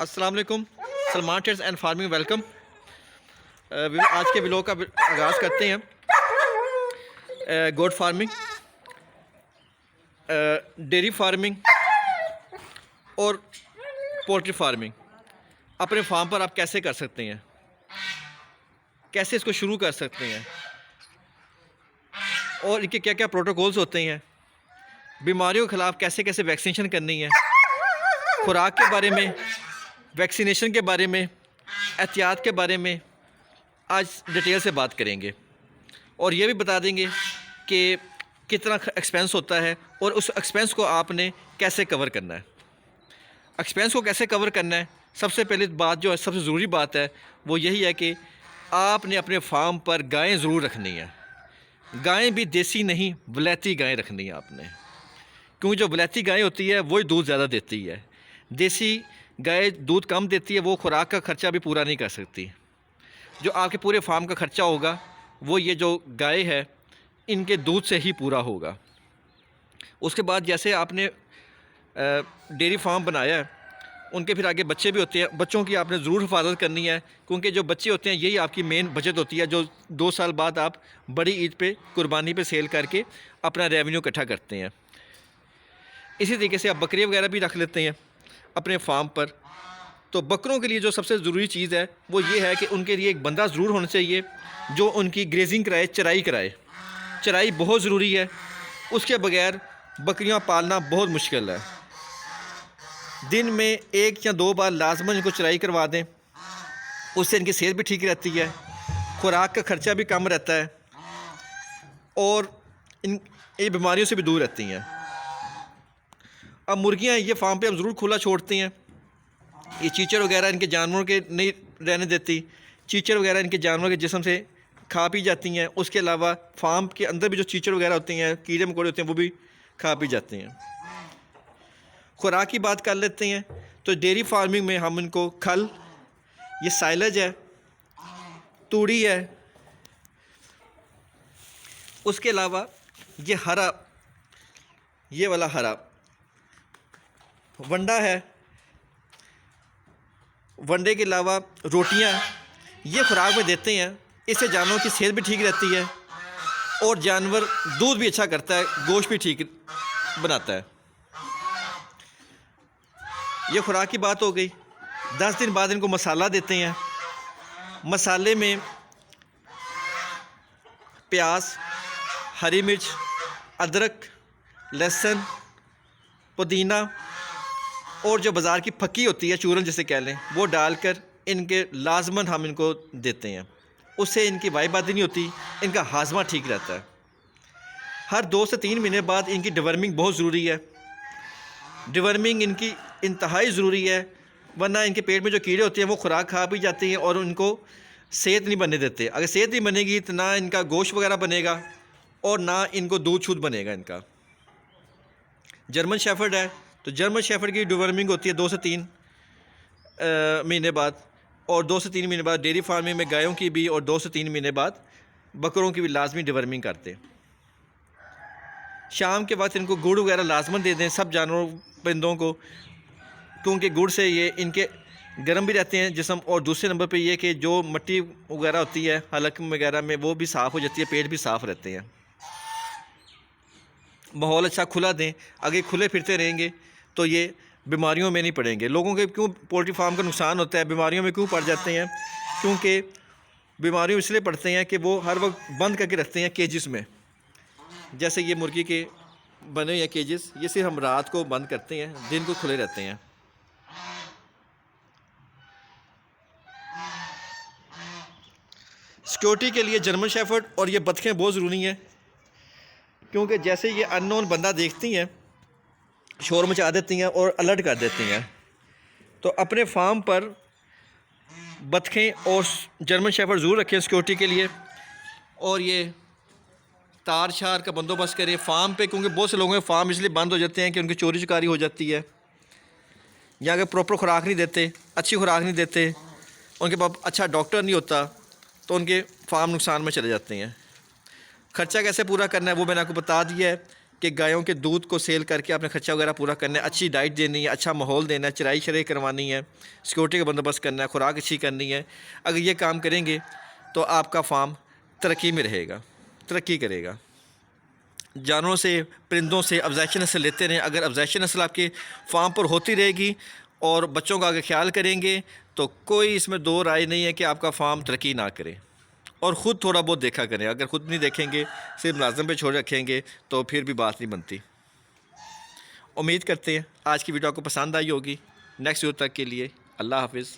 अस्सलाम वालेकुम। Salman trades and farming welcome. आज के व्लॉग का आगाज़ करते हैं। गोट फार्मिंग, डेयरी फार्मिंग और पोल्ट्री फार्मिंग अपने फार्म पर आप कैसे कर सकते हैं, कैसे इसको शुरू कर सकते हैं और इनके क्या क्या प्रोटोकॉल्स होते हैं, बीमारियों के ख़िलाफ़ कैसे कैसे वैक्सीनेशन करनी है, खुराक के बारे में, वैक्सीनेशन के बारे में, एहतियात के बारे में आज डिटेल से बात करेंगे। और ये भी बता देंगे कि कितना एक्सपेंस होता है और उस एक्सपेंस को आपने कैसे कवर करना है। एक्सपेंस को कैसे कवर करना है, सबसे पहली बात जो है, सबसे ज़रूरी बात है वो यही है कि आपने अपने फार्म पर गायें ज़रूर रखनी है। गायें भी देसी नहीं, वलैती गायें रखनी है आपने, क्योंकि जो वलैती गाय होती है वही दूध ज़्यादा देती है। देसी गाय दूध कम देती है, वो खुराक का ख़र्चा भी पूरा नहीं कर सकती। जो आपके पूरे फार्म का ख़र्चा होगा वो ये जो गाय है इनके दूध से ही पूरा होगा। उसके बाद जैसे आपने डेयरी फार्म बनाया है, उनके फिर आगे बच्चे भी होते हैं। बच्चों की आपने ज़रूर हिफाजत करनी है, क्योंकि जो बच्चे होते हैं यही आपकी मेन बचत होती है, जो 2 साल बाद आप बड़ी ईद पे, कुर्बानी पे सेल करके अपना रेवेन्यू इकट्ठा करते हैं। इसी तरीके से आप बकरी वगैरह भी रख लेते हैं अपने फार्म पर। तो बकरों के लिए जो सबसे ज़रूरी चीज़ है वो ये है कि उनके लिए एक बंदा ज़रूर होना चाहिए जो उनकी ग्रेजिंग कराए, चराई कराए। चराई बहुत ज़रूरी है, उसके बगैर बकरियां पालना बहुत मुश्किल है। दिन में 1 या 2 बार लाजमन इनको चराई करवा दें, उससे इनकी सेहत भी ठीक रहती है, खुराक का ख़र्चा भी कम रहता है और ये बीमारियों से भी दूर रहती हैं। अब मुर्गियां ये फार्म पे हम ज़रूर खुला छोड़ते हैं। ये चीचड़ वगैरह इनके जानवरों के नहीं रहने देती, चीचड़ वगैरह इनके जानवरों के जिस्म से खा पी जाती हैं। उसके अलावा फार्म के अंदर भी जो चीचड़ वगैरह होती हैं, कीड़े मकोड़े होते हैं, वो भी खा पी जाते हैं। खुराक की बात कर लेते हैं। तो डेयरी फार्मिंग में हम इनको खल, ये साइलेज है, तूड़ी है, उसके अलावा ये हरा, ये वाला हरा वंडा है, वनडे के अलावा रोटियां, ये खुराक में देते हैं। इससे जानवरों की सेहत भी ठीक रहती है और जानवर दूध भी अच्छा करता है, गोश्त भी ठीक बनाता है। ये खुराक की बात हो गई। 10 दिन बाद इनको मसाला देते हैं। मसाले में प्याज, हरी मिर्च, अदरक, लहसुन, पुदीना और जो बाज़ार की फक्की होती है, चूरन जिसे कह लें, वो डालकर इनके लाजमन हम इनको देते हैं। उससे इनकी वाईबादी नहीं होती, इनका हाजमा ठीक रहता है। हर 2 से 3 महीने बाद इनकी डिवर्मिंग बहुत ज़रूरी है। डिवर्मिंग इनकी इंतहाई ज़रूरी है, वरना इनके पेट में जो कीड़े होते हैं वो खुराक खा भी जाते हैं और उनको सेहत नहीं बनने देते। अगर सेहत नहीं बनेगी तो ना इनका गोश्त वगैरह बनेगा और ना इनको दूध शुद्ध बनेगा इनका। जर्मन शेफर्ड है, तो जर्मन शेफर्ड की डिवर्मिंग होती है 2 से 3 महीने बाद, और 2 से 3 महीने बाद डेयरी फार्मिंग में गायों की भी, और 2 से 3 महीने बाद बकरों की भी लाजमी डिवर्मिंग करते। शाम के वक्त इनको गुड़ वगैरह लाजमन दे दें सब जानवरों परिंदों को, क्योंकि गुड़ से ये इनके गर्म भी रहते हैं जिस्म, और दूसरे नंबर पे ये कि जो मिट्टी वगैरह होती है हलक वगैरह में वो भी साफ़ हो जाती है, पेट भी साफ़ रहते हैं। माहौल अच्छा खुला दें। अगर खुले फिरते रहेंगे तो ये बीमारियों में नहीं पड़ेंगे। लोगों के क्यों पोल्ट्री फार्म का नुकसान होता है, बीमारियों में क्यों पड़ जाते हैं, क्योंकि बीमारियों इसलिए पड़ते हैं कि वो हर वक्त बंद करके रखते हैं केजिस में। जैसे ये मुर्गी के बने हुए केजेस, ये सिर्फ हम रात को बंद करते हैं, दिन को खुले रहते हैं। सिक्योरिटी के लिए जर्मन शेफर्ड और ये बतखें बहुत ज़रूरी हैं, क्योंकि जैसे ये अननोन बंदा देखती हैं शोर मचा देती हैं और अलर्ट कर देती हैं। तो अपने फार्म पर बतखें और जर्मन शेफर्ड ज़रूर रखें सिक्योरिटी के लिए, और ये तार शार का बंदोबस्त करें फार्म पे, क्योंकि बहुत से लोगों के फार्म इसलिए बंद हो जाते हैं कि उनकी चोरी चकारी हो जाती है, या अगर प्रॉपर खुराक नहीं देते, अच्छी खुराक नहीं देते, उनके पास अच्छा डॉक्टर नहीं होता, तो उनके फार्म नुकसान में चले जाते हैं। ख़र्चा कैसे पूरा करना है वो मैंने आपको बता दिया है कि गायों के दूध को सेल करके अपना खर्चा वगैरह पूरा करना है, अच्छी डाइट देनी है, अच्छा माहौल देना है, चराई शराई करवानी है, सिक्योरिटी का बंदोबस्त करना है, खुराक अच्छी करनी है। अगर ये काम करेंगे तो आपका फार्म तरक्की में रहेगा, तरक्की करेगा। जानवरों से, परिंदों से अफज़ाइशी नस्ल लेते रहें। अगर अफज़ाइशी नस्ल आपके फार्म पर होती रहेगी और बच्चों का अगर ख्याल करेंगे तो कोई इसमें दो राय नहीं है कि आपका फार्म तरक्की ना करे। और ख़ुद थोड़ा बहुत देखा करें, अगर ख़ुद नहीं देखेंगे, सिर्फ मुलाज़िम पे छोड़ रखेंगे तो फिर भी बात नहीं बनती। उम्मीद करते हैं आज की वीडियो आपको पसंद आई होगी। नेक्स्ट वीडियो तक के लिए अल्लाह हाफ़िज़।